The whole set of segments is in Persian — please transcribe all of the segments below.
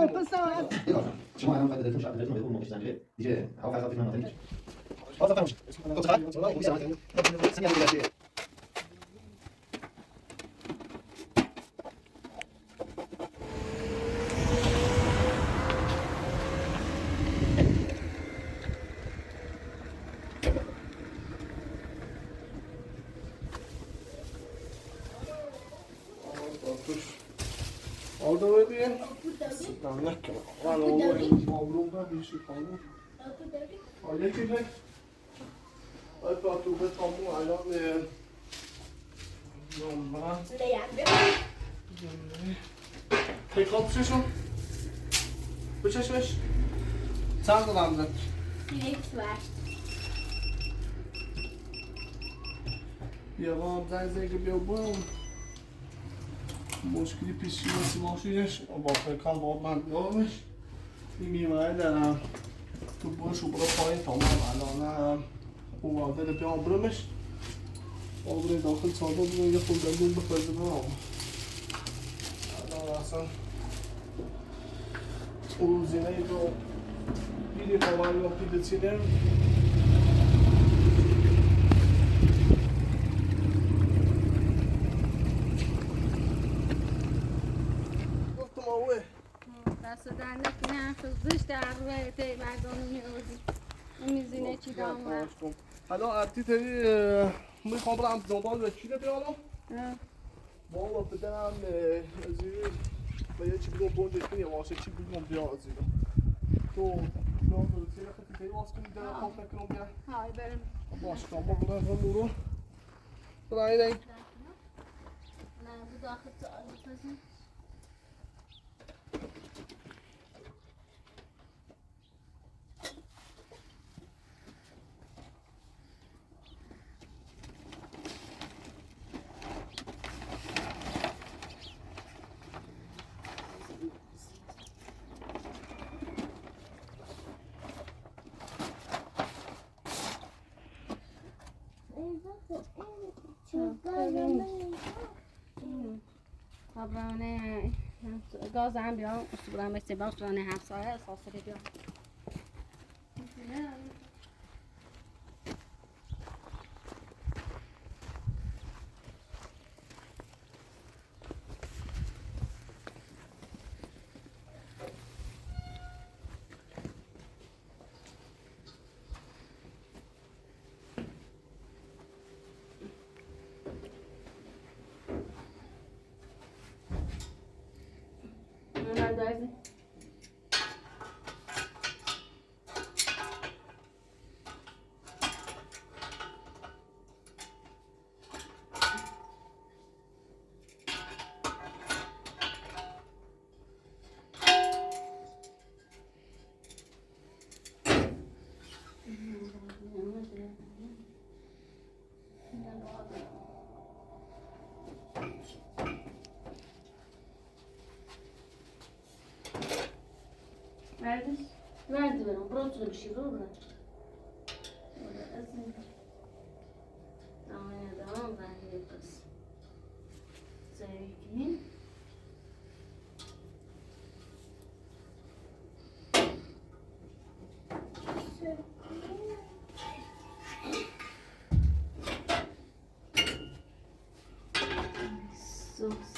پسر شما الان فقط دلتون شب دلتون بهتون موقع زنجیره دیگه هوا فردا فکر نمی‌کنم باز فراموش گفت خلاص والله میشه سنی از دیگه Oldu mu diye? Lan ne kadar? Lan oğlum, oğlum da bir şey kaldı. Öyle ki ne? Hadi batu be tamam ayağım ne? Yolma. Tek al bir şey Bir şey ver. Sen de lan lan. Sinek var. Yalan زنگ بیا برو مشکلی پیشی واسه ماشینش با فکرم با من دارمش این میمونه دارم تو برشو برو پایین تمام الان اون وادر بیام برمش آبره داخل ساده بودم یه خود دندون بخواه برم الان اصلا اون زینه رو دیدی خواهر رو پیده چینه دست در نکنه خودش در روی تی مردم میوزی میزینه چی دامه حالا ارتی تری میخوام برم دنبال چیه بیارم والا بدم زیر و یه چی بگم بونجش کنی واسه چی بگم بیا زیر تو بیام رو زیر خیلی تری واسه کنی در خواب نکنم بیا های برم باشه تا ما برم رو برای دایی نه bu داخل سوال بپزیم خبرانه گاز هم بیام اصولا مثل باش رانه همسایه اساسه بیام Nerede? Verdi ben, burası bir şey var mı? Devam ben yaparız. Sevgi. Sos.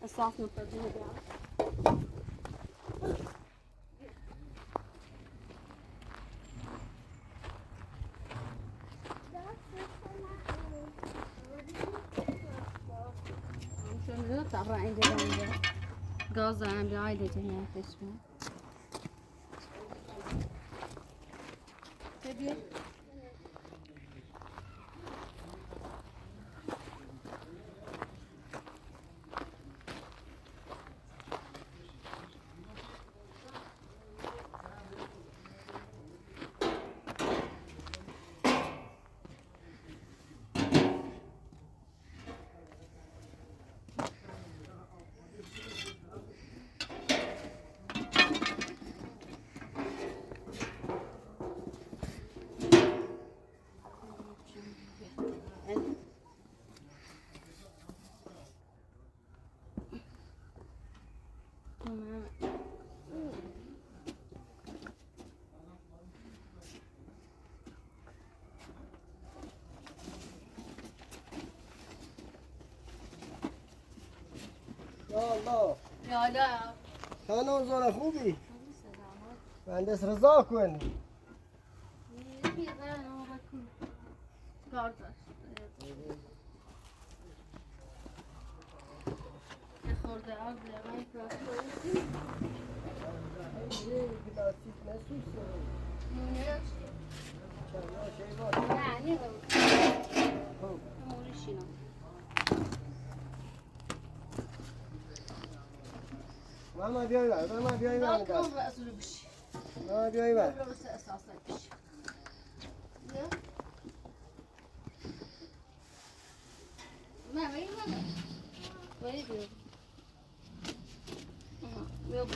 Esas no pode jogar. رو طبعا اینجا بنده گاز هم بیاید جنیتش من ببین یا الله یالا خانم زاره خوبی؟ مهندس رضا کن کار داشت خورده آب لغای پلاستیک نسوسه نه نیه موریشینا ماما بیای بر ماما بیای بر داکن رأسو بشی ماما بیای بر بس اساسا بشی نه ما وين وين بيو بيو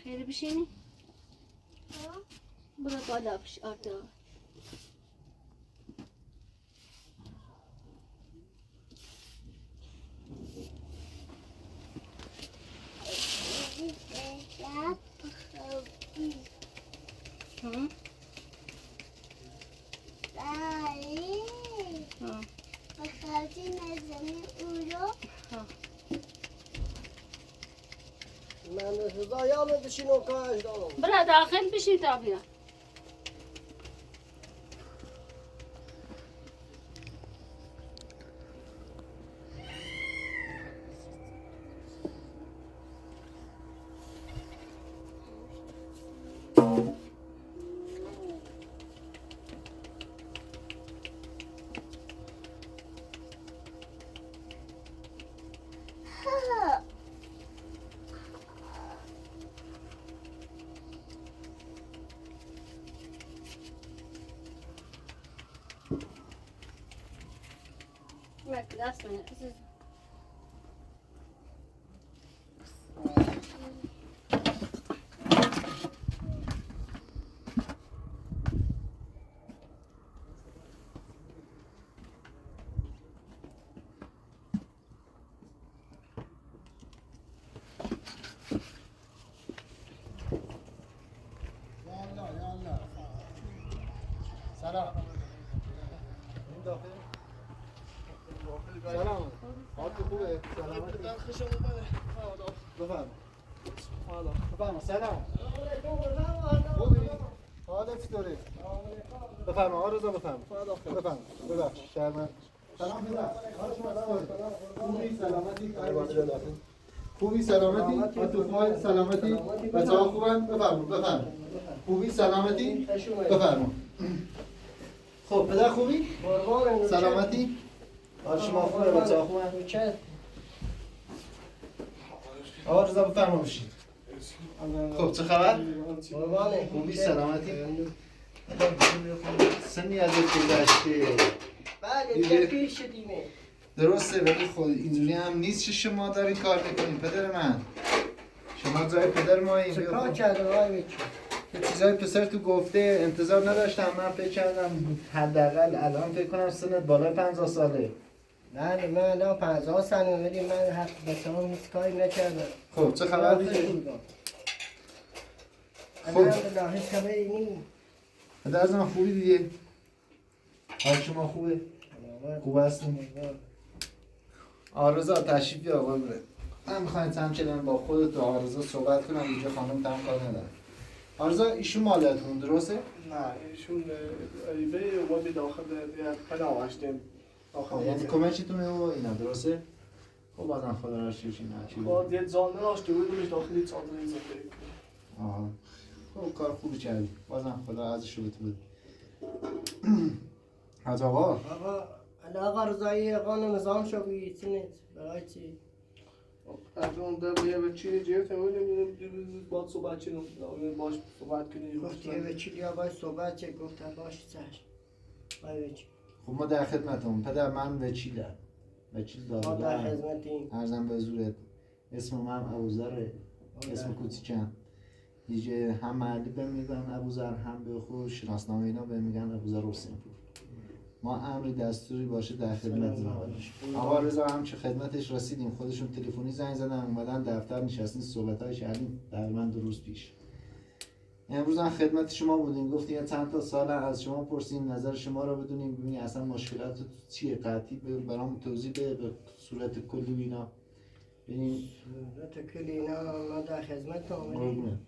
خير بشيني برا بالا بش أردا مهندس رضا یامه بشین و کاش دارم برا داخل بشي تابيا That's my this is سلام سلام حالت خوبه؟ سلامتی؟ بفرم بفرم سلام خوبی؟ حالت چطوره؟ بفرم آقا رضا بفرم بفرم ببخش شرمن سلام پدر حال شما چطوره؟ خوبی سلامتی؟ خوبی سلامتی؟ آتوفای سلامتی؟ بچه ها خوبن؟ بفرم خوبی سلامتی؟ بفرم خب پدر خوبی؟ سلامتی؟ حال شما خوبه بچه ها خوبن؟ آقا رضا بفرما بشید خب چه خبر؟ خوبی سلامتی؟ سنی ازت گذشته بله ترکیل شدیمه درسته ولی خود اینجوری هم نیست که شما دارین کار میکنین پدر من شما جای پدر مایی چه کار کردم آقای بچه یه چیزای پسر تو گفته انتظار نداشتم من فکر کردم حداقل الان فکر کنم سنت بالای 50 ساله نه من الان 50 سنه ولی من حق بچه هم هیچ کاری نکردم خب چه خبر دیگه؟ الحمدلله هیچ خبری نیست پدر من خوبی دیگه حال شما خوبه؟ خوب هستیم؟ آرزا تشریف بیار قربونت. من میخوایم همچنان با خودت و آرزا صحبت کنم، اینجا خانم تام کار نداره. آرزا ایشون مادرتون درسته؟ نه ایشون ایبه اومدی داخل پناه هشتیم یعنی کمکتونه و اینا درسته؟ خب بازم خدا را شیرشین هرچی با یه زانده داشته بودمش داخلی چادری زندگی آها خب کار خوبی کردی، بازم خدا ازش رو بده. حاج آقا آقا رضایی آقا نظام شو بیتینید برای چی؟ از اون در به چی جیرت می‌بینیم باید صحبت چی باش صحبت کنیم گفتی به چی یا باید صحبت چه گفتم باش چشم باید چی؟ خب ما در خدمتم. پدر من وکیلم، وکیل ما در دادم خدمتیم. ارزم به حضورت. اسم من ابوذره، اسم کوچیکم. دیگه هم محلی بهم میگن ابوذر، هم به خود شناسنامه اینا بهم میگن ابوذر حسین‌پور. ما امری دستوری باشه در خدمت زنوالش. آقا رضا هم چه خدمتش رسیدیم، خودشون تلفنی زنگ زدن اومدن دفتر نشستین صحبت‌های کردیم تقریبا 2 روز پیش. امروز هم خدمت شما بودیم، گفتیم یه چند تا سال از شما پرسیم نظر شما رو بدونیم ببینیم اصلا مشکلات چیه، قطعی برام توضیح بده به صورت کلی اینا ببینیم. صورت کلی اینا ما در خدمتم. قربونه.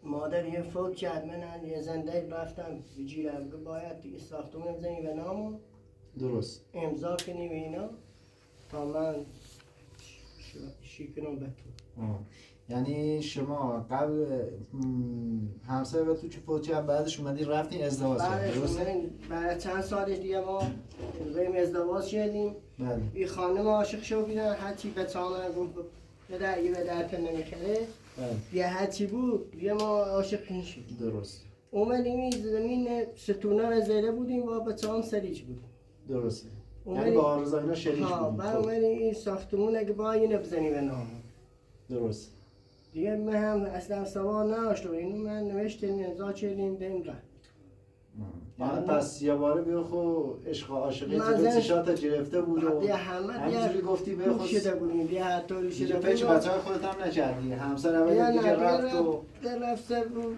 مادر یه فوت کرد، من یه زنده رفتم بجیرم که باید دیگه ساختمون بزنی به نامو درست امضا کنی به اینا تا من شیکنم به تو. یعنی شما قبل همسر تو که فوت کرد بعدش اومدی رفتین ازدواج کردین درسته؟ بعد چند سالش دیگه ما ریم ازدواج کردیم. بله. این خانم عاشق شو بیدن هرچی به تامن گفت به درد نمیکنه. یه هرچی بود یه ما عاشق نشد. درست. اومدیم این زمین ستونه رو زده بودیم و به تام سریج بودیم. درسته. یعنی با آرزا اینا شریک بودیم. بعد اومدیم این ساختمون اگه با اینو بزنیم به نام. درست. دیگه من هم اصلا سوال نداشتم، اینو من نوشتیم امضا کردیم دیم رفت. یعنی پس یه باره بیا خو عشق و عاشقی تو چشات گرفته بود و همینجوری گفتی بیا خو شده بودیم دیگه حتی شده بود. پیچ بچه‌های خودت هم نکردی. همسر اول دیگه رفت و رفت رو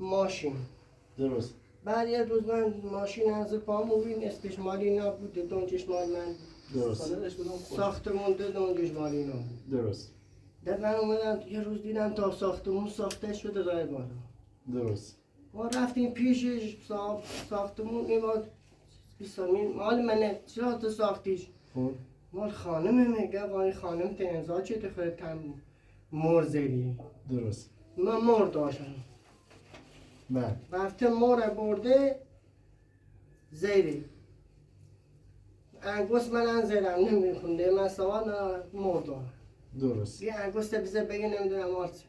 ماشین. درست. بعد یه روز من ماشین از پام موبین اسمش مالی نبود، دونجش مال من. درست. ساختمون دونجش مالی نبود. درست. در من اومدم یه روز دیدم تا ساختمون ساخته شده راه بالا. درست. ما رفتیم پیشش ساختمون این بیسامین مال منه چرا تو ساختیش؟ خب مال خانمه میگه وای خانم تا امضا چه خودت هم مرزری. درست. من مر داشتم. بله. رفته مر برده زیری. انگوست من زیرم نمیخونده من سوال مر دارم. درست. یه انگوست بزر بگه نمیدونم مارچه.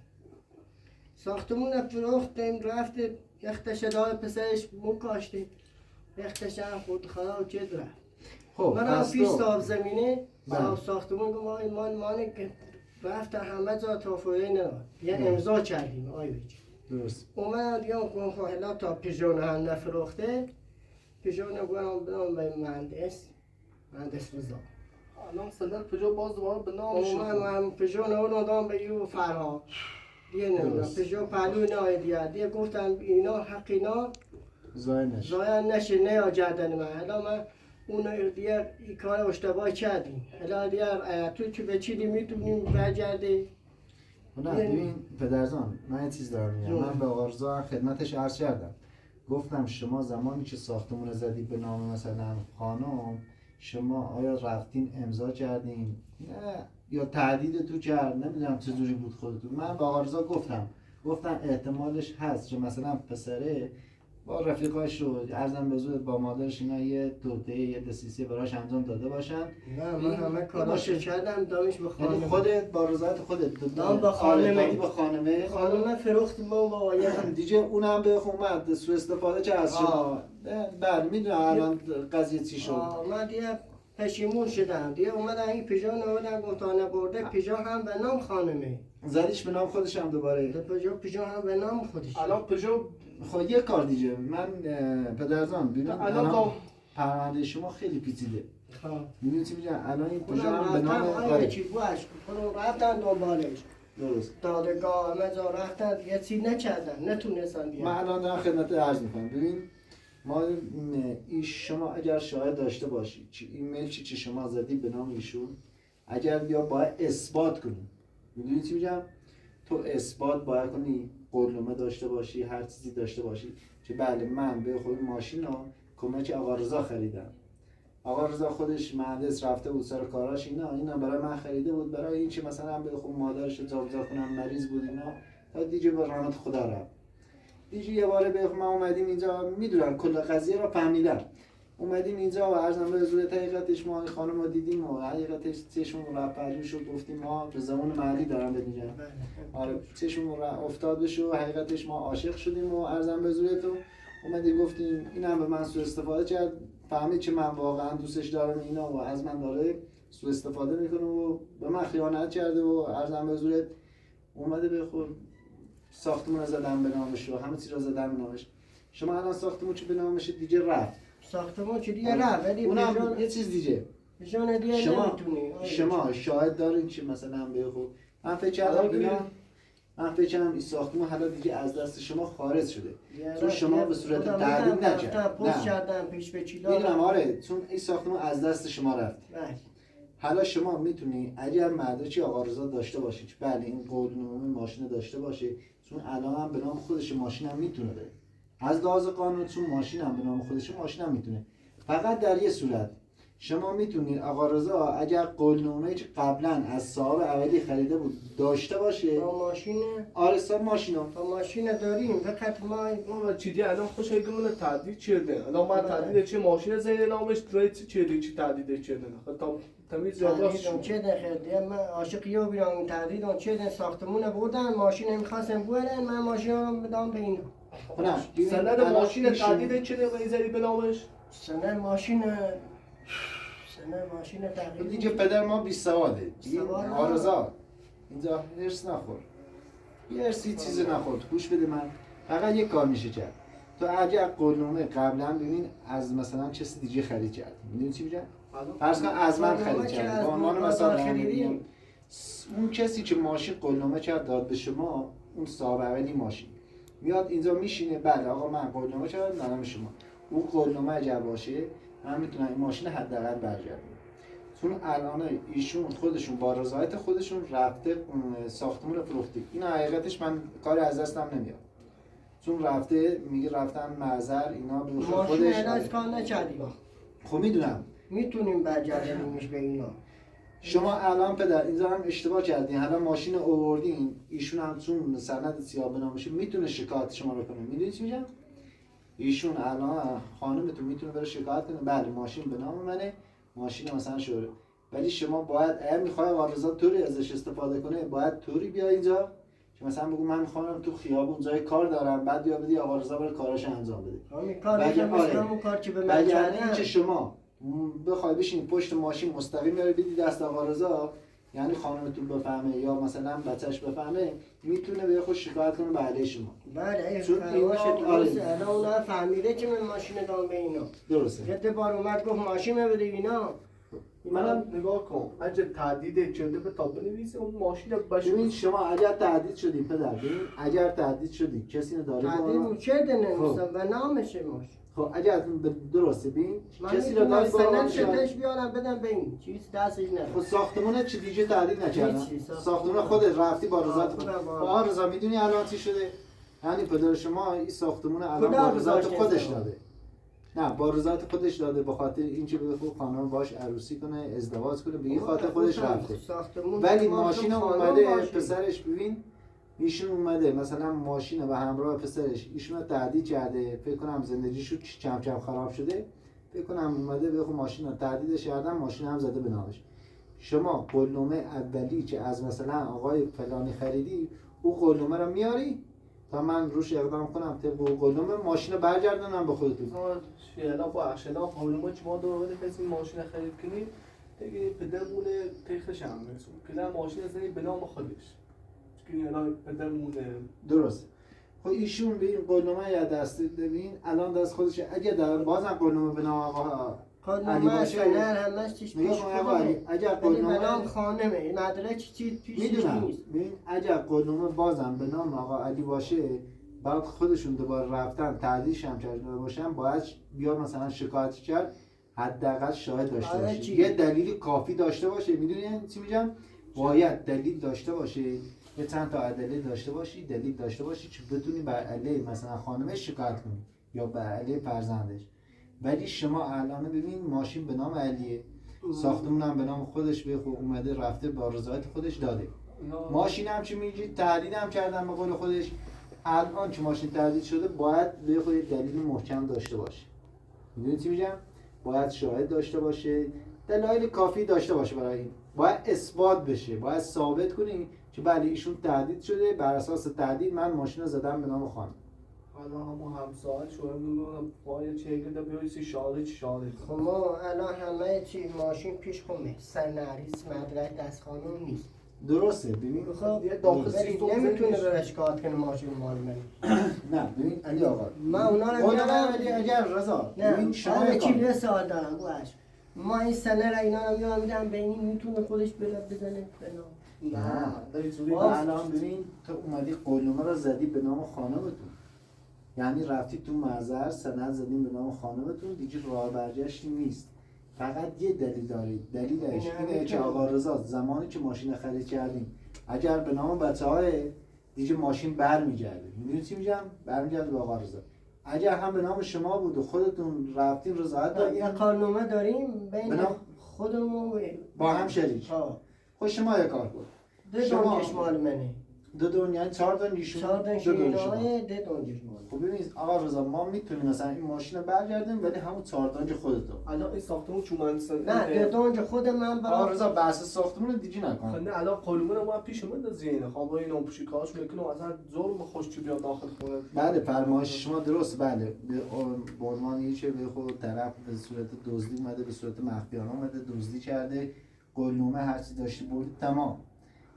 ساختمون فروختیم رفته یختش دار پسرش مو کاشته یختش هم خود خدا و چه رفت. خب من پس پیش تو صاحب زمینه بله. ساختمون گفت مال که رفتن همه جا توفیه نداد یه امضا کردیم آی بیچ. درست. اومد دیگه اون خواهلا تا پیژون هم نفروخته پیژون گفتم بدم به مهندس رضا. الان صدر پژو باز دوباره به نام شد. من پیژون اون دادم به یو فرها دیگه نمیدونم پیشو پلوی نایدیه دیگه گفتم اینا حق اینا زاین نشه نه آجردن من. حالا من اون دیگه این کار اشتباه کردیم. حالا دیگه تو که به چیدی میتونیم برگردی. نه ببین پدرزان من یه چیز دارم میگم. من به آرزا خدمتش عرض کردم گفتم شما زمانی که ساختمون زدید به نام مثلا خانم شما آیا رفتین امضا کردین؟ نه یا تهدید تو کرد نمیدونم چه جوری بود خودتون. من با آرزا گفتم احتمالش هست که مثلا پسره با رفیقاش رو ارزم به زود با مادرش اینا یه توطئه یه دسیسه براش انجام داده باشن. نه من همه کاراشو کردم دامش به خانم. یعنی خودت با رضایت خودت دام به خانمه به خانمه فروخت ما با وایه دیگه اونم به اومد سوء استفاده چه از شما. بله میدونم الان قضیه چی شد. من دیگه پشیمون شدم دیگه اومدن این پیژان آوردن گفتانه برده پیژان هم به نام خانمه زدیش به نام خودش هم دوباره پیژان هم به نام خودش. الان پژو خب یه کار دیگه من پدرزان ببین الان پرونده شما خیلی پیچیده. خب میدونی چی میگم الان این پیژان هم به نام آره چی باش رفتن دنبالش. درست. دادگاه همه جا رفتن یه چیز نکردن نتونستن بیان. من الان دارم خدمت عرض میکنم. ببین ما شما اگر شاهد داشته باشید ایمیل چی شما زدی به نام ایشون، اگر بیا باید اثبات کنی. میدونی چی میگم؟ تو اثبات باید کنی، قولنامه داشته باشی، هر چیزی داشته باشی که بله من به خود ماشین رو کمک آقا رضا خریدم. آقا رضا خودش مهندس رفته بود سر کاراش، اینا برای من خریده بود، برای این که مثلا به خود مادرش رو جابجا کنم، مریض بود اینا، تا دیگه به رحمت خدا رفت. دیگه یه باره به ما اومدیم اینجا، میدونم کل قضیه رو فهمیدم. اومدیم اینجا و عرضم به حضورت حقیقتش ما این خانم رو دیدیم و حقیقتش چشمون رفت شد، گفتیم ما به زبان محلی دارم بهت میگم. آره چشمون افتاد بشه و حقیقتش ما عاشق شدیم و عرضم به حضورت اومدیم گفتیم این هم به من سوء استفاده کرد، فهمید که من واقعا دوستش دارم اینا و از من داره سوء استفاده میکنه و به من خیانت کرده و عرضم به حضورت اومده به خود ساختمون رو زدن به نامش و همه چیز رو زدن به نامش. شما الان ساختمون چه به نامش دیگه رفت، ساختمون چه دیگه رفت، ولی اونم یه چیز دیگه بجان دیگه نمیتونی. شما شاهد دارین که مثلا به خود من فکر کردم اینا، من فکر کردم این ساختمون حالا دیگه از دست شما خارج شده، چون شما به صورت تعلیم نکرد. پست کردم پیش به چیلا. میدونم آره، چون این ساختمون از دست شما رفت. بله. حالا شما میتونی اگر مدرکی آقا رضا داشته باشید، بله این قولنامه ماشین داشته باشه، چون الان هم به نام خودش ماشین هم میتونه بره. از لحاظ قانون چون ماشین هم به نام خودش ماشین هم میتونه. فقط در یه صورت شما میتونید آقا رضا اگر قولنامه‌ای که قبلا از صاحب اولی خریده بود داشته باشه، ماشین آره صاحب ماشین داریم، فقط ما چیزی الان خوش ایگمون تعدید چیده. الان من تعدید چه ماشین زیر نامش تریت چیدی چی تعدید چیده. تا تمیز یادداشت چه دخیل من عاشق یو بیام تعدید اون چه ساختمون بردن ماشین می‌خواستم بردن، من ماشین رو بدم به اینا. نه سند ماشین تعدید چیده و زیر به نامش؟ سند ماشین تعدید دیگه پدر ما بی سواده. سواد آقا رضا اینجا هرس نخور، یه هرسی چیزی نخور، گوش بده من. فقط یک کار میشه کرد. تو اگر قولنامه قبلا ببین از مثلا کسی دیگه خرید کرد، میدونی چی میگم؟ فرض کن از من خرید کرد، با عنوان مثلا اون کسی که ماشین قولنامه کرد داد به شما، اون صاحب اولی ماشین میاد اینجا میشینه، بله آقا من قولنامه کردم دادم شما، اون قولنامه اگر باشه من میتونم این ماشین حداقل برگردونم. چون الان ایشون خودشون با رضایت خودشون رفته ساختمون رو فروخته. این حقیقتش من کاری از دستم نمیاد، چون رفته میگه رفتن معذر اینا به خودش. ماشین علاج کار نکردیم. خب میدونم میتونیم برگردونیمش به اینا. شما الان پدر اینجا هم اشتباه کردین، الان ماشین آوردین، ایشون هم چون سند سیاه به نامشه میتونه شکایت شما رو کنه. میدونی چی میگم؟ ایشون الان خانمتون میتونه بره شکایت کنه، بله ماشین به نام منه، ماشین مثلا شوره، ولی شما باید اگه میخوای آقا رضا طوری ازش استفاده کنه باید طوری بیا اینجا که مثلا بگو من میخوام تو خیابون جای کار دارم، بعد بیا بدی آقا رضا بره کاراشو انجام بده. همین کار همون کار که به من کردن. این که شما بخوای بشین پشت ماشین مستقیم بری بدی دست آقا رضا، یعنی خانمتون بفهمه یا مثلا بچهش بفهمه، میتونه به خود شکایت کنه به علیه شما. بله چون اینا درسته. الان اونا فهمیده که من ماشین دام به اینا. درسته. یه بار اومد گفت ماشین بده اینا. منم نگاه کن اگه تعدید شده به تا بنویسه اون ماشین باشه. ببین شما اگر تعدید شدی پدر، ببین اگر تعدید شدی کسی نداره تعدید چرده نمیستم و نامشه ماشین. خب اگر درسته ببین کسی رو داری داری با شدش بیارم بدم به این چیز دستش نه. خب ساختمون چی دیگه تعدید نکردن؟ ساختمون خودت رفتی با رضایت خودت. با رضا میدونی الان چی شده؟ یعنی پدر شما این ساختمون الان با رضایت خودش داده. نه با رضایت خودش داده، به خاطر اینکه به خود خانم باش عروسی کنه، ازدواج کنه، به این خاطر خودش رفته. ولی ماشین اومده پسرش، ببین ایشون اومده مثلا ماشین به همراه پسرش ایشون رو تعدید کرده، فکر کنم زندگیشو کم کم خراب شده، فکر کنم اومده به خود ماشین رو تعدیدش کردن، ماشین هم زده به نامش. شما قولنامه اولی که از مثلا آقای فلانی خریدی، او قولنامه رو میاری تا من روش اقدام کنم طبق قولنامه ماشین رو برگردونم به خودتون. شیلا با اخشلا قولنامه که ما دو کسی ماشین خرید کنیم دیگه پدرمونه تخش هم میرسون کلا ماشین زنی به نام خودش که الان پدرمونه. درست. خب ایشون به این قولنامه یا دست ببین الان دست خودشه، اگه در بازم قولنامه به نام آقا قولنامه اصلا همش چیز پیش خودمه، اگر قولنامه به نام خانمه مدرک چیز پیش میدونم. ببین اگر قولنامه بازم به نام آقا علی باشه، بعد خودشون دوباره رفتن تعدیلش هم کرده باشن، باید بیا مثلا شکایت کرد، حداقل شاهد داشته باشه، یه دلیل کافی داشته باشه. میدونی چی میگم؟ باید دلیل داشته باشه، یه چند تا دلیل داشته باشی، دلیل داشته باشی که بتونی بر علیه مثلا خانمش شکایت کنی یا بر علیه فرزندش. ولی شما الان ببین ماشین به نام علیه، ساختمون هم به نام خودش به خود اومده رفته با رضایت خودش داده، ماشین هم چی میگی تهدید هم کردن به قول خودش. الان که ماشین تهدید شده باید به خود دلیل محکم داشته باشه. میدونی چی میگم؟ باید شاهد داشته باشه، دلایل کافی داشته باشه برای این، باید اثبات بشه، باید ثابت کنی که بله ایشون تهدید شده، بر اساس تهدید من ماشین رو زدم به نام خانم. حالا همون همسایه شو میگم باید چه کنه بیایسی شاهد. خب ما الان همه چی ماشین پیش خونه، سرنریس مدرک دست خانم نیست. درسته. ببین خب یه داخل سیستم نمیتونه به شکایت کنه ماشین مال من. نه ببین علی آقا، من اونا رو میگم میارم. علی اگر رضا نه ببین شما حالا چی کار یه سوال دارم باش. ما این سنه را اینا رو میارم میدم به این میتونه خودش بزنه به نام. نه داری الان ببین تو اومدی قولنامه رو زدی به نام خانمتون، یعنی رفتی تو محضر سند زدیم به نام خانمتون، دیگه راه برگشتی نیست. فقط یه دلیل دارید، دلیلش اینه که آقا رضا زمانی که ماشین خرید کردیم اگر به نام بچه‌های دیگه ماشین برمیگرده، میدونی چی میگم؟ برمیگرده به آقا رضا. اگر هم به نام شما بود و خودتون رفتین رضایت یه دادین قانونامه داریم بین بنام خودمون با هم شریک. خب شما یه کار کن، دو دونجش مال منه. دو دون یعنی 4 دون ایشون، 4 دون دو دون شما. شینای دو دونجش مال. خب ببینید آقا رضا ما میتونیم مثلا این ماشین رو برگردیم ولی همون 4 دونج خودتو. الان این ساختمون چومنسن نه دو دونج خود من آقا برای رضا بحث ساختمون رو دیگه نکن. نه الان قانون رو ما پیش من زینه خواب این نوپوشی کاش میکنه اصلا زور خوش بیاد داخل خونه. بله فرمایش شما درست، بله به عنوان یه چه به خود طرف به صورت دزدی اومده، به صورت مخفیانه اومده دزدی کرده، قولنامه هر چی داشتی بردید تمام.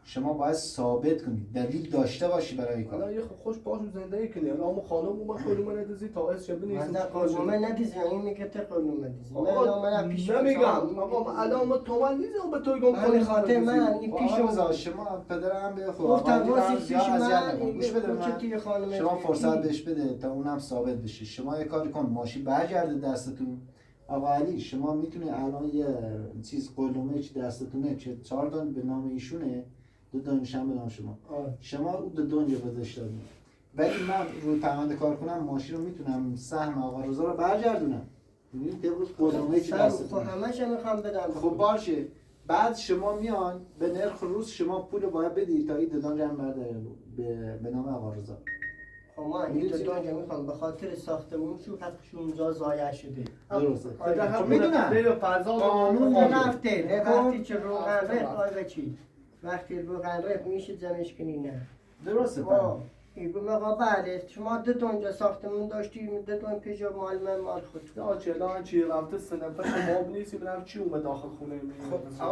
شما باید ثابت کنید، دلیل داشته باشی برای کار. الان یه خوش باش زندگی کنی الان اون خانم اون قانون ندازی تا اس شب نیست. من قانونامه ندیزی یعنی میگه ته قانونامه دیزی. من پیش نمیگم آقا الان ما تو من نیستم به تو گم من خاطر من این پیش آقا شما پدرم به خود گفتم واسه پیش من گوش بده من. شما فرصت بده. بهش بده تا اونم ثابت بشه. شما یه کاری کن ماشین برگرده دستتون. آقا علی شما میتونی الان یه چیز قولنامه چی دستتونه که 4 دون به نام ایشونه، 2 دونش هم به نام شما. شما اون 2 دون بهش دادید. ولی من روی پرونده کار کنم ماشین رو میتونم سهم آقا رضا رو برگردونم. ببینید یه روز قولنامه چی دستتونه. خب همش میخوام بدم. خب باشه. بعد شما میان به نرخ روز شما پول باید بدید تا این 2 دون هم برداره به نام آقا رضا. خب ما این 2 دونج میخوام به خاطر ساختمون شو حقشون اونجا ضایع شده. درسته. خب میدونم قانون نرفته وقتی که روغن رفت آره چی وقتی روغن رفت میشه جمعش کنی نه درسته. این بگم بله شما 2 دونج ساختمون داشتیم 2 دون پیش مال من مال خود. آچه چی رفته سنفر شما نیستی برم چی اومد داخل خونه می. خب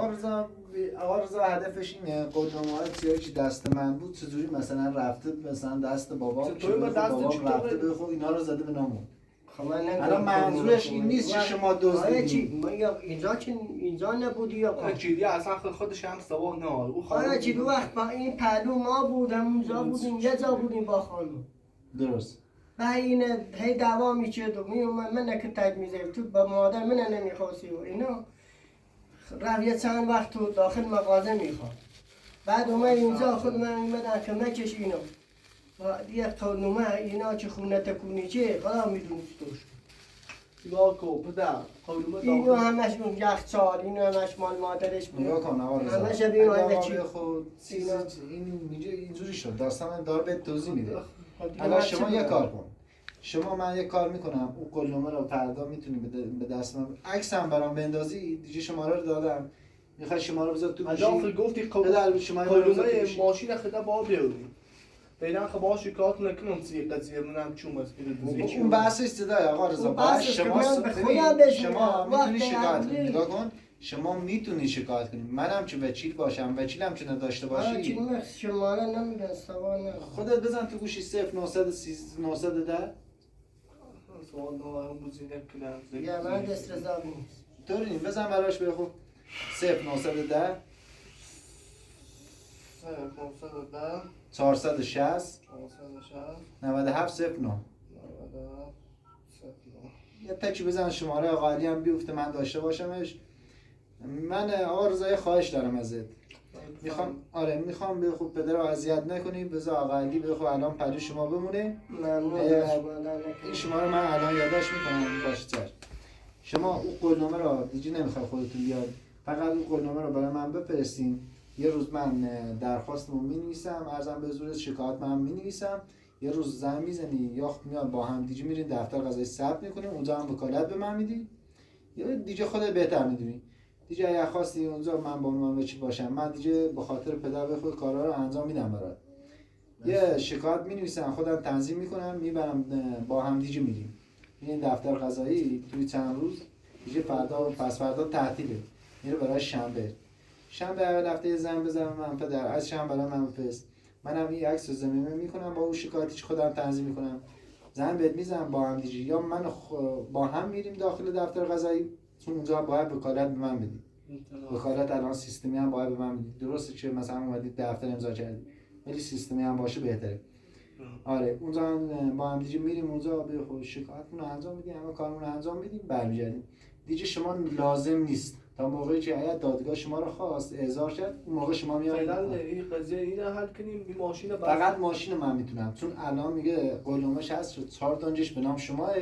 آقا رضا هدفش اینه قولنامه‌ای که دست من بود چجوری مثلا رفته مثلا دست بابا چطوری با دست رفته به خود اینا رو زده به نامون. خب من الان منظورش این نیست که شما دزدیدین. ما یا اینجا نبودی یا چیزی اصلا خودش هم سوا نه او خانم چی دو وقت با این پهلو ما بودم اونجا بودیم یه جا بودیم با خانم. درست. و این هی دعوا میشد و میومد من که تگ میزد تو با مادر من نمیخواستی و اینا رفت یه چند وقت تو داخل مغازه میخواد بعد اومد اینجا خود من اومدن که مکش اینو و یه قانونامه اینا که خونه تکونی چه خدا میدونی توش نگاه کن پدر قانون اینو همش اون یخچال اینو همش مال مادرش بود نگاه کن آقا رضا همش ببین آیده چی خود این اینجوری شد داستان داره به توضیح میده. الان شما یه کار کن، شما من یه کار میکنم اون قولنامه رو فردا میتونی به دست من عکس هم برام بندازی دیگه شماره رو دادم میخوای شماره رو بذار تو گوشی. آخه گفتی قانون ماشین خدا با بیاری فعلا خب باش کارت نکنم سی قضیه منم چوم از اون بحث استدای آقا رضا باید شما میتونی شکایت کنی. نگاه کن شما میتونی شکایت کنی منم که وکیل باشم وکیلم که نداشته باشی شماره نمیگن سوانه خودت بزن تو گوشی 0910 سوال نوارم بوزی نکنم یا من دست رضا نیست طوری نیم بزن براش بخو 0910 460 9709 یه تکی بزن شماره آقا علی هم بیفته من داشته باشمش. من آقا رضایی خواهش دارم ازت، میخوام به خوب پدر رو اذیت نکنی، بذار آقا علی به خوب الان پلو شما بمونه. این شما رو من الان یادداشت میکنم باشه چشم. شما اون قولنامه رو دیگه نمیخوای خودتون بیاد، فقط اون قولنامه رو برای من بفرستین. یه روز من درخواستمو مینویسم، عرضم به حضورت شکایت من مینویسم، یه روز زنگ میزنی یا میاد با هم دیگه میرین دفتر قضایی ثبت میکنیم، اونجا هم وکالت به من میدی یا دیگه خودت بهتر میدونی. دیگه اگه خواستی اونجا من با عنوان چی باشم، من دیگه به خاطر پدر به خود کارا رو انجام میدم برات. یه شکایت مینویسم، خودم تنظیم میکنم، میبرم با هم دیگه میریم این دفتر قضایی. توی چند روز دیگه فردا و پس فردا تعطیله، میره برای شنبه اول هفته زنگ بزنم من پدر از شنبه برای من بفرست. منم این عکس رو ضمیمه میکنم با اون شکایتش خودم تنظیم میکنم، زنگ بهت میزنم با هم دیگه یا من با هم میریم داخل دفتر قضایی، چون اونجا باید وکالت به من بدی. وکالت الان سیستمی هم باید به من بدی. درسته که مثلا اومدید دفتر امضا کردی ولی سیستمی هم باشه بهتره. آره اونجا با هم دیگه میریم اونجا به خود شکایتمون رو انجام میدیم، همه کارمون رو انجام میدیم، برمیگردیم. دیگه شما لازم نیست تا موقعی که هیئت دادگاه شما رو خواست احضار کرد اون موقع شما میاد فعلا این قضیه اینو حل کنیم. این ماشین فقط ماشین من میتونم، چون الان میگه قولنامه‌اش هست شد 4 دانجش به نام شماه،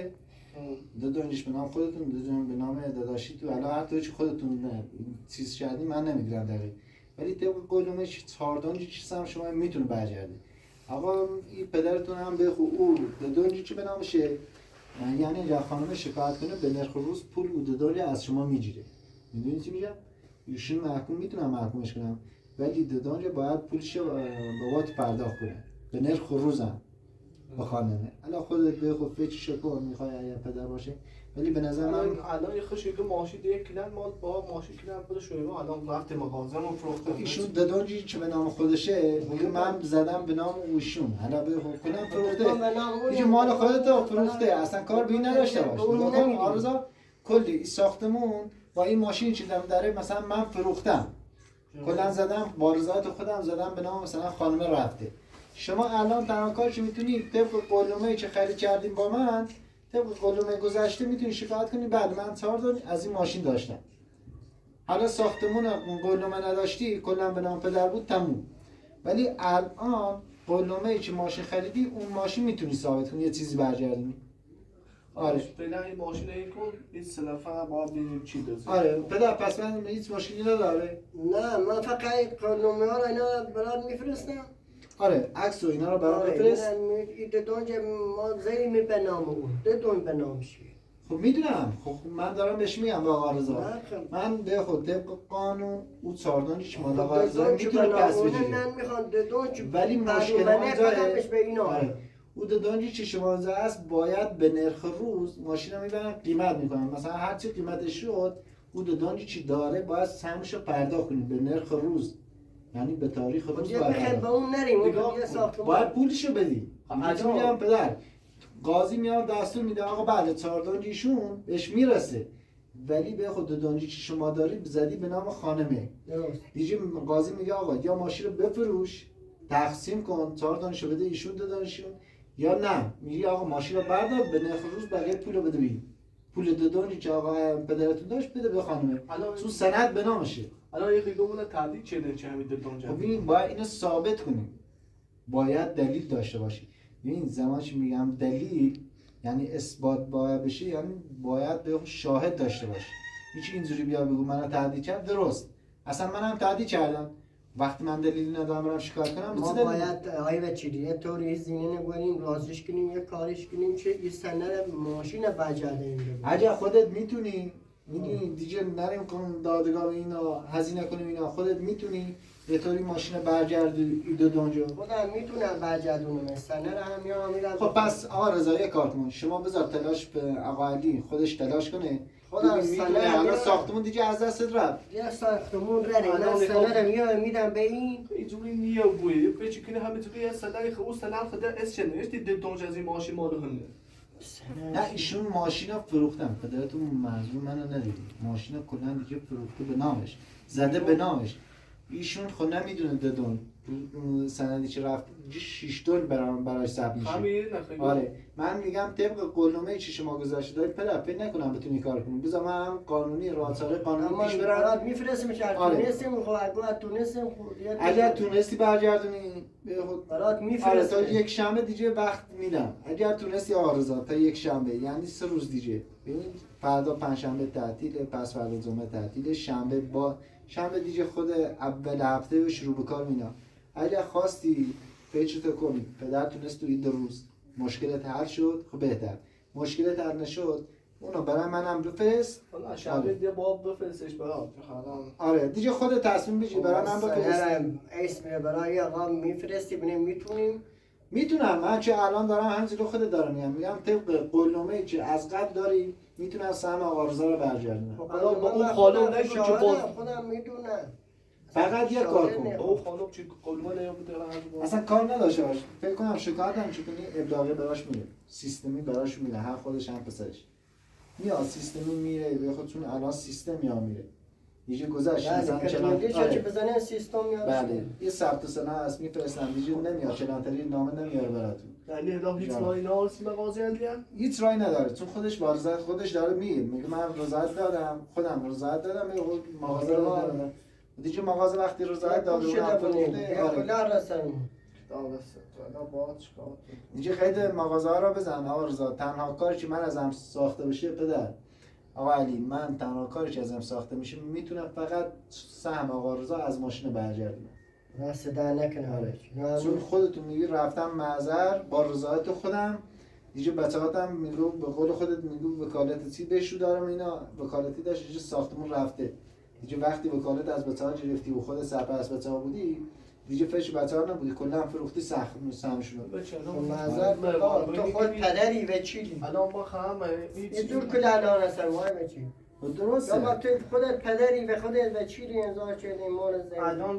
2 دانجش به نام خودتون، 2 دانج به نام داداشی تو. الان هر طوری خودتون چیز کردی من نمیدونم دقیق، ولی طبق قولنامه‌اش 4 دانجی چیزام شما میتونه برگرده. آقا این پدرتون هم به خوب او 2 دانجی چه به نامشه، یعنی اگه خانم شکایت کنه به نرخ روز پول او 2 دانج از شما میگیره. میدونی چی میگم؟ ایشون محکوم میتونم محکومش کنم ولی 2 دانج باید پولش بابات پرداخت کنه به نرخ روزم با خانمه. الان خودت به خود فکرشو کن، میخوای اگه پدر باشه، ولی به نظر من الان یه خشی که ماشین دیگه کلن مال با ماشین کلن خود شویما الان وقت مغازه‌مو فروختم. ایشون 2 دانجی که به نام خودشه میگه من زدم به نام ایشون، حالا به خود کلن فروخته دیگه مال خودت فروخته، اصلا کار به این نداشته باش. بکن آرزا کلی ساختمون با این ماشین چیدم داره مثلا من فروختم کلا زدم بارزات خودم زدم به نام مثلا خانم رفته. شما الان تنها کاری که میتونید طبق قولنامه‌ای که خرید کردیم با من، طبق قولنامه گذشته میتونید شکایت کنید بله من 4 دانج از این ماشین داشتم. حالا ساختمون قولنامه نداشتی کلا به نام پدر بود تموم، ولی الان قولنامه‌ای که ماشین خریدی اون ماشین میتونی ثابت کنی یه چیزی برگردونی. آره فعلا این ماشین این کن این سلفا با ببینیم چی داره. آره پدر پس من هیچ مشکلی نداره. نه من فقط قانونی ها رو اینا برات میفرستم. آره عکس و اینا رو برام بفرست. این 2 دانج ما زیمی به نام اون 2 دانج به نامش. خب میدونم، خب من دارم بهش میگم با آقا رضا من به خود طبق قانون او 4 دانج مال آقا رضا میتونه پس بگیره. من میخوام 2 دانج ولی مشکل اونجاست به اینا. او 2 دانجی که شما است باید به نرخ روز ماشین رو میبرن قیمت میکنن، مثلا هر چی قیمتش شد او 2 دانجی چی داره باید سهمش رو پرداخت کنید به نرخ روز، یعنی به تاریخ روز باید به اون نریم باید پولش رو بدی. عجب میگم پدر قاضی میاد دستور میده آقا بله 4 دانج ایشون بهش میرسه ولی به خود 2 دانجی که شما دارید زدی به نام خانمه. دیگه قاضی میگه آقا یا ماشین رو بفروش تقسیم کن 4 دانش رو بده ایشون 2 دانشون، یا نه میگی آقا ماشین رو بردار به نرخ روز بقیه پول رو بده بگیر. پول 2 دانجی که آقا پدرتون داشت بده به خانمه چون سند به نامشه. الان یه خیلی تعدیل چه چه همین 2 دانج. خب این باید اینو ثابت کنیم، باید دلیل داشته باشی. ببین زمانش میگم دلیل یعنی اثبات باید بشه، یعنی باید به شاهد داشته باشی. هیچ اینجوری بیا بگو منو تهدید کرد درست، اصلا منم تهدید کردم وقتی من دلیلی ندارم برم شکایت کنم. ما باید آقای وکیلی یه طوری زینه نگاریم رازش کنیم یه کارش کنیم که این سند ماشین برگرده. اگه خودت میتونی دیگه نریم کنم دادگاه اینا هزینه کنیم اینا، خودت میتونی یه طوری ماشین برگردی 2 دانج خودم میتونم برگردونم سند هم میرم. خب پس آقا رضا یک کار کن شما بذار تلاش به آقا علی خودش تلاش کنه. خودم سند الان ساختمون دیگه از دستت رفت. یه ساختمون رنگ من سند میدم به این اینجوری نیه بوی پیچ کنه همه توی صدای خوب سند خدا اس چنشتی 2 دانج از این ماشین مال همه. نه ایشون ماشین رو فروختن پدرتون مظلوم منو ندیدی، ماشین رو کلا دیگه فروخته به نامش زده به نامش. ایشون خود نمیدونه 2 دانج سندی چی رفت 6 دل براش ثبت میشه. همین نخیلی. آره من میگم طبق قولنامه چی شما گذاشته دارید پدر فکر نکنم بتونی کار کنی. بذار من هم قانونی راساله قانونی پیش برم. برات میفرستیم شهر آره. تونستیم خب اگه تونستیم خب اگر تونستی برگردونی به خود برات آره میفرستیم. تا یک شنبه دیگه وقت میدم. اگر تونستی آرزا تا یک شنبه یعنی 3 روز دیگه. ببین فردا پنجشنبه تعطیله، پس فردا جمعه تعطیله، شنبه دیگه خود اول هفته و شروع به کار مینا. اگر خواستی فکرتو کنی پدر تونست تو این 2 روز مشکلت حل شد خب بهتر. مشکلت حل نشد اونو برای منم بفرست. حالا شنبه دیگه باب بفرستش برام. آره دیگه خودت تصمیم بگیر برای من بفرست. اسم برای آقا میفرستی ببینیم میتونیم. میتونم من چه الان دارم همینجوری خودت دارم میگم طبق قولنامه‌ای که از قبل داری میتونم سهم آقا رضا رو برگردونم. حالا با اون خانم نگو که باز خودم میدونم. فقط یه کار کن. او خانم چی قلمه نمیده اصلا کار نداشته باش. فکر کنم شکایت هم چونی ابلاغی براش میره. سیستمی براش میره. هم خودش هم پسرش. میاد سیستمی میره به خودتون الان سیستم میره. یه گذشت مثلا چنان چه بزنه سیستم میاد. بله. یه ثبت سنه هست میفرستن دیگه نمیاد چنانتری نامه نمیاره براتون. یعنی الا هیچ رای نارسی مغازه اندیان؟ هیچ رای نداره چون خودش بارزد خودش داره میگه من رضایت دادم خودم رضایت دادم مغازه رو دادم دیگه مغازه وقتی رضایت داده اونم فروخته آره دیگه قید مغازه ها رو بزن آقا رضا تنها کاری که من ازم ساخته بشه پدر آقا علی من تنها کاری که ازم ساخته میشه میتونم فقط سهم آقا رضا از ماشین برگردونم راست در نکنه چون خودتون میگی رفتم معذر با رضایت خودم دیگه بچه‌هاتم میگو به قول خودت میگو وکالتی بهشو دارم اینا وکالتی داشت دیگه ساختمون رفته دیگه وقتی وکالت از بچه‌ها گرفتی و خود سرپرست بچه‌ها بودی دیگه فش بچه‌ها نبودی کلا فروختی سهمشون رو معذر تو خود پدری و چیلی الان با خواهم یه دور کل الان هستن وای بچی درسته یا تو خودت پدری و خودت و چیلی انذار چیلی مورد زمین الان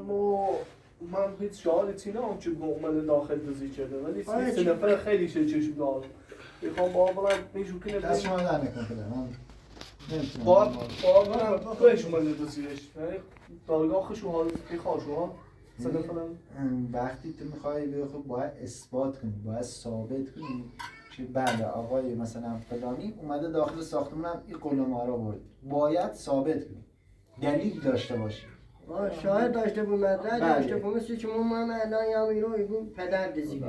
من هیچ شهادتی نام که اومده داخل دوزی کرده ولی سه نفر خیلی چشم دار میخوام با برم میشو کنه دست شما در نکن پدر من نمیتونم با برم توش اومده دوزیش دارگاه خوشو حال میخواشو ها سه نفرم وقتی تو میخوای به خود باید اثبات کنی باید ثابت کنی که بله آقای مثلا فلانی اومده داخل ساختمونم این قلمه رو برد باید ثابت کنی دلیل داشته باشی شاهد داشته بود مدرک داشته بود مثل که من الان یا میرو ایگو پدر دزی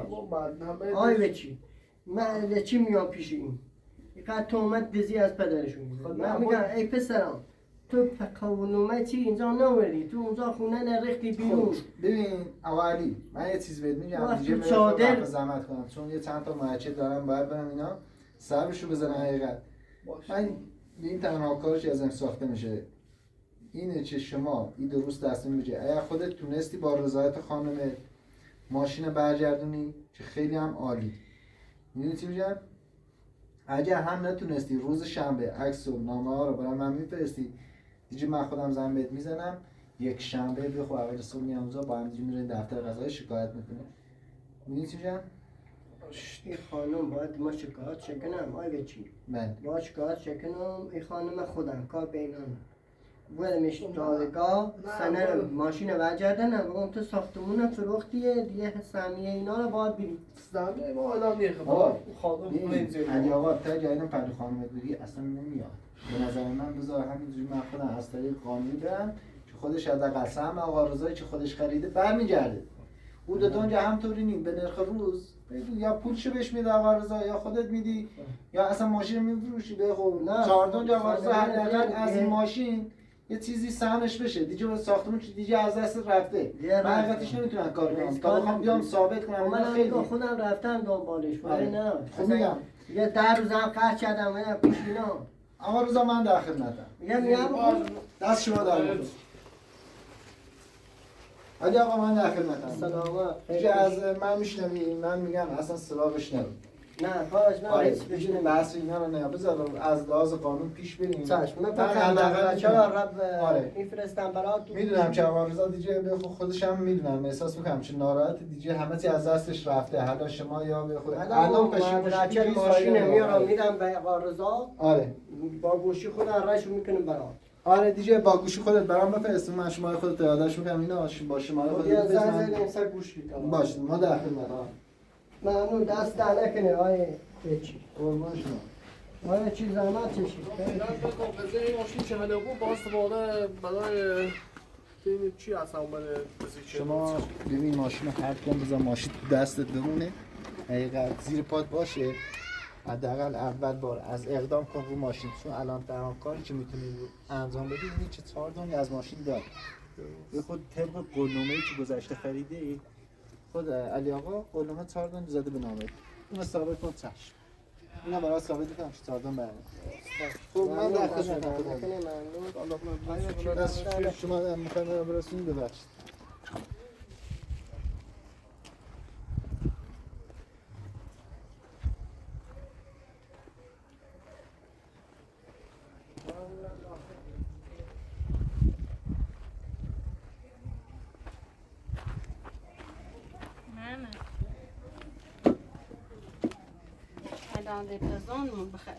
آی به چی من چی میام پیش این اینقدر تومت دزی از پدرشون من میگم ای پسرم تو قانونمه چی اینجا نوردی تو اونجا خونه نرختی بیرون ببین آقا علی من یه چیز بهت میگم دیگه چادر زحمت کنم چون یه چند تا موچه دارم باید برم اینا سرشو بزنم حقیقت من این تنها کارش ازم ساخته میشه اینه که شما این درست تصمیم بگیری اگر خودت تونستی با رضایت خانم ماشین برگردونی که خیلی هم عالی میدونی چی میگم اگر هم نتونستی روز شنبه عکس و نامه ها رو برای من میفرستی دیگه من خودم زنگ بهت میزنم یک شنبه بخو اول صبح میام اونجا با هم دیگه میریم دفتر قضایی شکایت میکنیم میدونی چی میگم این خانم باید ما شکایت شکنم آگه چی بله با شکایت شکنم این خانم خودم کار بینم برمش دادگاه سنه ماشین برگردنم بگم تو ساختمون فروختیه دیگه سهمیه اینا رو باید بریم سهمیه ما آدم نیخه با خانم علی آقا تا جایی پلو خانمت بگی اصلا نمیاد به نظر من بذار همینجوری من خودم از طریق قانونی برم که خودش حداقل سهم آقا رضایی که خودش خریده برمیگرده او دو اونجا همطوری نیم به نرخ روز یا پولشو بهش میده آقا رضا یا خودت میدی یا اصلا ماشین میفروشی به خب 14 اونجا آقا رضا حداقل از این ماشین یه چیزی سهمش بشه دیگه ساختمون دیگه از دست رفته من حقیقتش نمیتونم کار کنم تا بخوام بیام ثابت کنم من خیلی خودم رفتم دنبالش ولی نه خب میگم یه 10 روزم قرض کردم من پیش اینا آقا رضا من در خدمتم میگم دست شما در میاد علی آقا من در خدمتم سلامت دیگه از من میشنوی من میگم اصلا سراغش نرو نه خواهش من آره هیچ بشنم بحث اینا رو نه بذار از لحاظ قانون پیش بریم چشم من حداقل چرا رب آره. میفرستم برات میدونم که آقا رضا دیگه به خودش هم میدونم احساس میکنم چه ناراحت دیگه همه چی از دستش رفته حالا شما یا به خود الان ماشین میارم میدم به آقا رضا آره با گوشی خودم رشو میکنم برات آره دیگه با گوشی خودت برام بفرست من شماره خودت یادداشت میکنم اینا با شماره خودت یه زنگ بزن زدیم سر گوش بیتم باشه ما در خدمت ممنون دست در نکنه آیه چی قربان شما آیه چی زحمت چشید بذار این ماشین چه حاله بود باز دوباره برای ببینید چی اصلا اومده شما ببین ماشین رو هر کن بذار ماشین تو دستت بمونه حقیقت زیر پات باشه حداقل اول بار از اقدام کن رو ماشین چون الان تمام کاری که میتونی انجام بدی اینه که 4 دنگ از ماشین دار به خود طبق قولنامه‌ای که گذشته خریدی خود علی آقا قولنامه 4 دنگ زده به نامه اون ثابت کن چشم اینا برای ثابت کنم که 4 دنگ برام خب من در خدمتم دست شما در مکان برسونید ببخشید الان پزانمون بخیر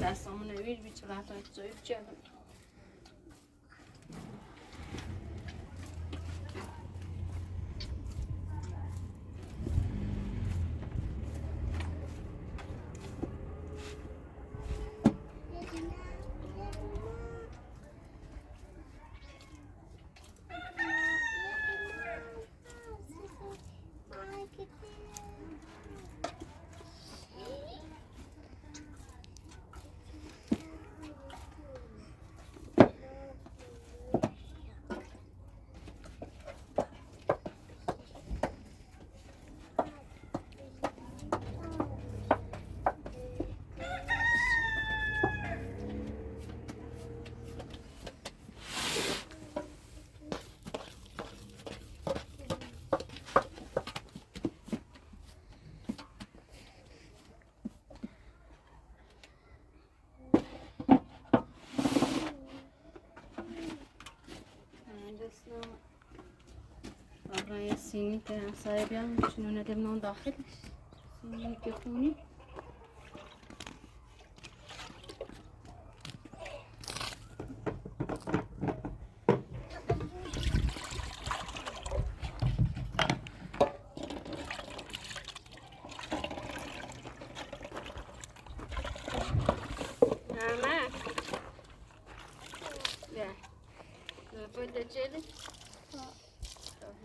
دستامون نویر بی چه وقتا ضعیف کردم آقای سینی که همسایه بیان چون ندم نان داخلش سینی که خونی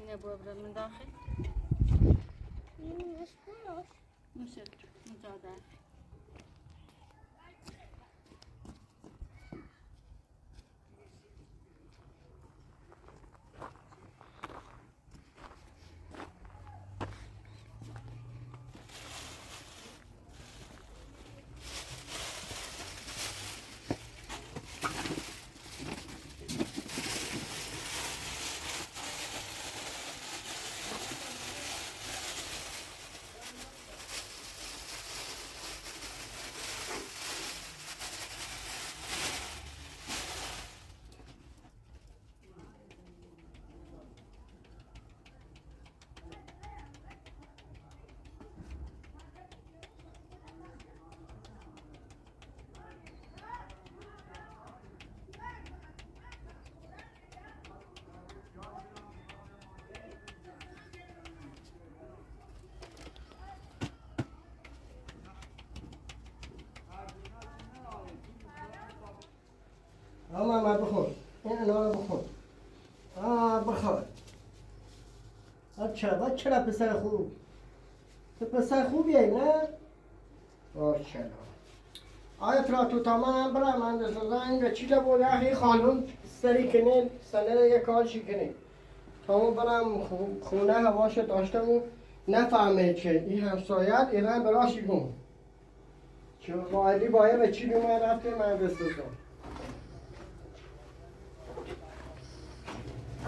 هنا بوابة من داخل مشت مجادة ما بخور این انا بخور بخور چرا پسر خوب تو پسر خوبی نه چرا آیا تو تمام برای من دستان و چیزا بود اخی خانم سری کنین سنه یک کارشی کنین تمام برام خونه هواش داشتم و نفهمه که این همسایت ایران براشی کن چه وایدی باید به چی بیمار رفته من دستان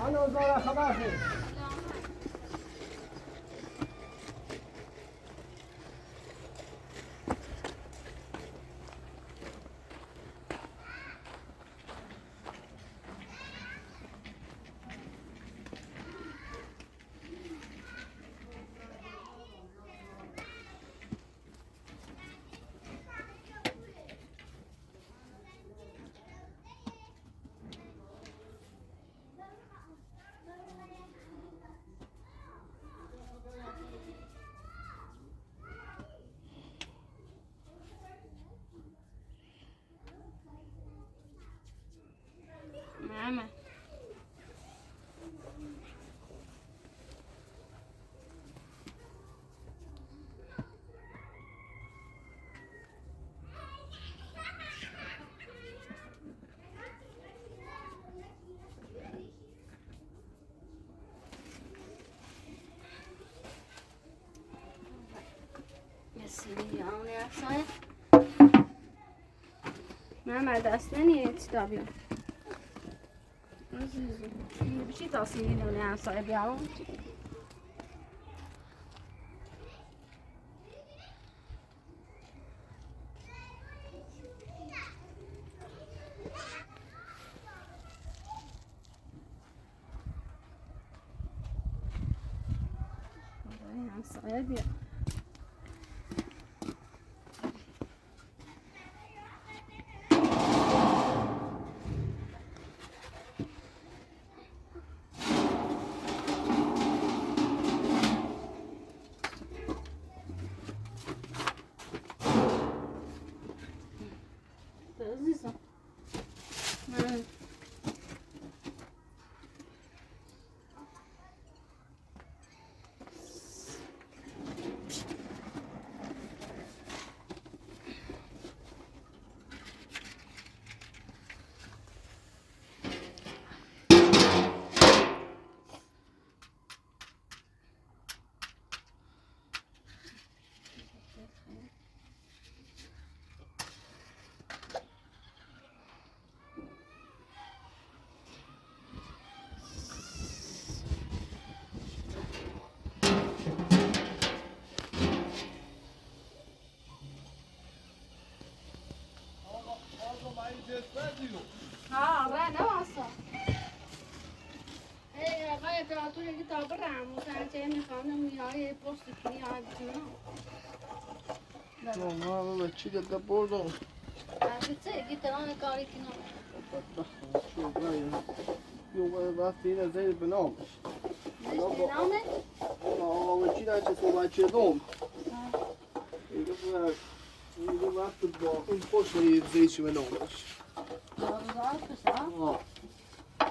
آنو زارا خبر هست دیگه همسایه محمد اصلا نیت تا بیام عزیزم بچی تا سینونه همسایه بیام همسایه بیام عزیزم من آره نواسا آقای براتون یکی تا برم متنچه میخوام میای پست میای بتونم نه بابا چی گده بردم چه گیتران کاری کنم شو باید یه وقتی این از این بنامش نامه؟ آقا چی نچه صحبت چه دیگه وقت با اون پشت زیچی بنامش داروزار کشا؟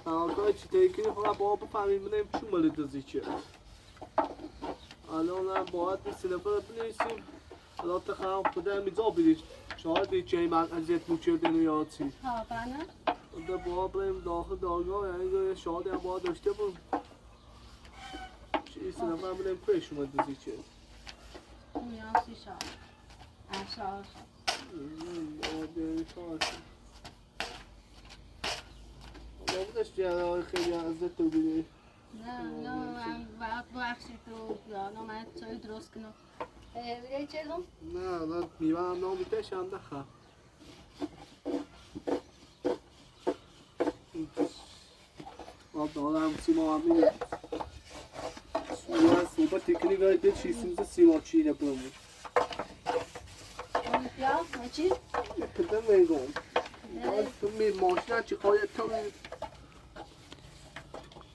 آقا چی تیکنی فقط با بفهمیم بنام چون مالی دزی چیه الان هم باید به سلفر بنویسیم الان تخم خدا میزا بدید شاید دیگه من ازیت موچردن و یادسی ها بانه؟ ده با بریم داخل دارگاه یعنی شاید هم باید داشته بود چی سلفر بنام پیش اومد دزی چیه میاسی شا اشا بودش جراحی خیلی ازت تو بیدی نه من باید بخشی تو بیانم من چای درست کنم بیایی چه دم؟ نه نه میوه هم نامیدش هم دخواه دارم سیما هم میده سویا صحبت تکنی گاهی دید چیزیم سیما چینه برمون بیا چی؟ کدام میگم تو می ماشین چی خواهی تو می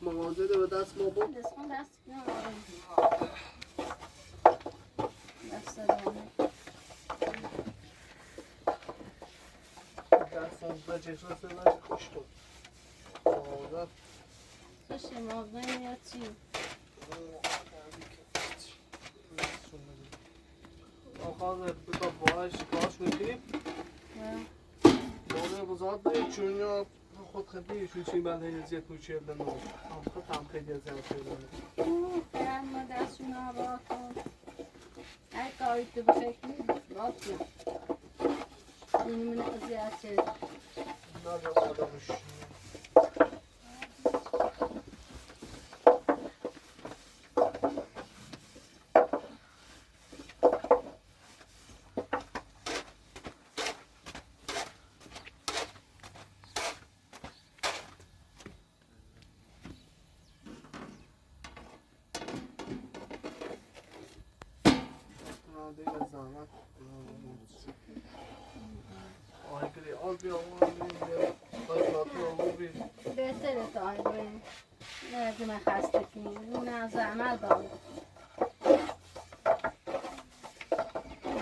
مغازه ده به دست ما بود دست نه دست دارم دست به چشم سرش خوش بود مغازه خوشی مازن یا چی؟ آخواه بتا باهاش کاش میکنیم باید بزاد باید چون یا خود خیلی شوچی من هیزیت موچردن و خود هم خیلی ازیت کردن برم ما دستشون ها با کن هر کاری تو بخیر کنید با کن این من ازیاد چه نه به آدمش دیگه زحمت آهی کلی آل بیا بهتره تا آی بریم نه من خسته کنیم نه از عمل دارم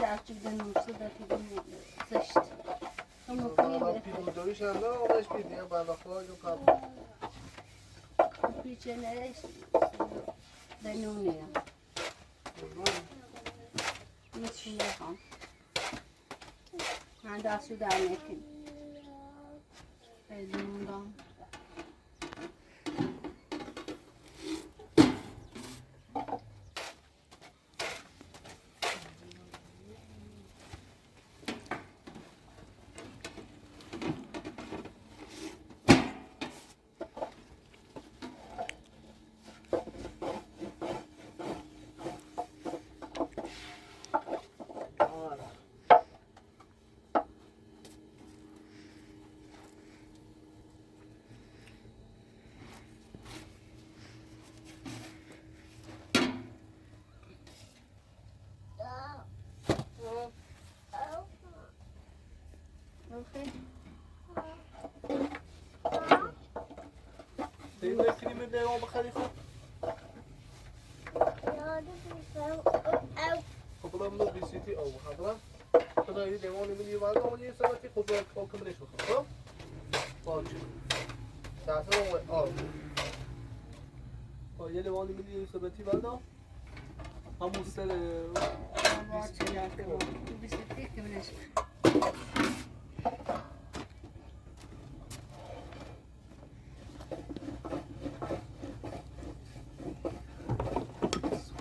درچه بده نوشته داتی بیم زشت تو مکنی بهتره دویش هم نه آقایش بیدیم بنداخته جو قبل پیچه نرش بنونیم میچی نخوام من دستو در نکنیم خیلی موندم خب الان منو بیسیتی او حاضر خدا یه دیوانی میدی وارد اون یه ساعتی خود رو کمرش بخور خب باشه ساعت رو یه دیوانی میدی یه ساعتی وارد همون سر باشه یاده ما بیستی که منش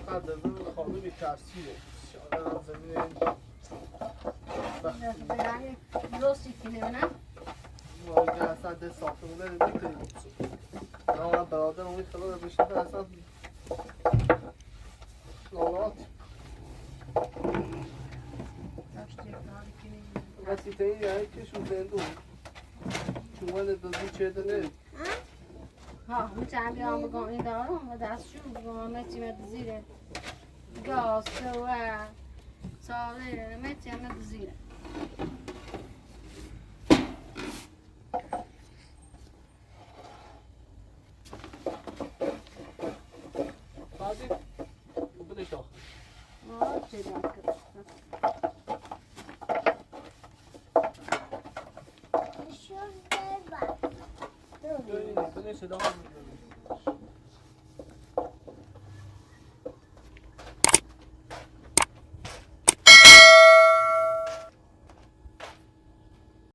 قدر خانه بی‌ترسیه شاید زمین برای درستی که نمیدونم ما اینجا اصلا ده ساختمونه رو نمی‌کنیم نه من برادر اون خدا بشه اصلا ناراحت وسیله یه کشون زندون چون دادی چه دنه ها میتونم بیام بگم این دارم و دستشون بگم متیمت زیره گاز و ساله متیمت زیره بعدی بدش آخر چه دارم بدش صدا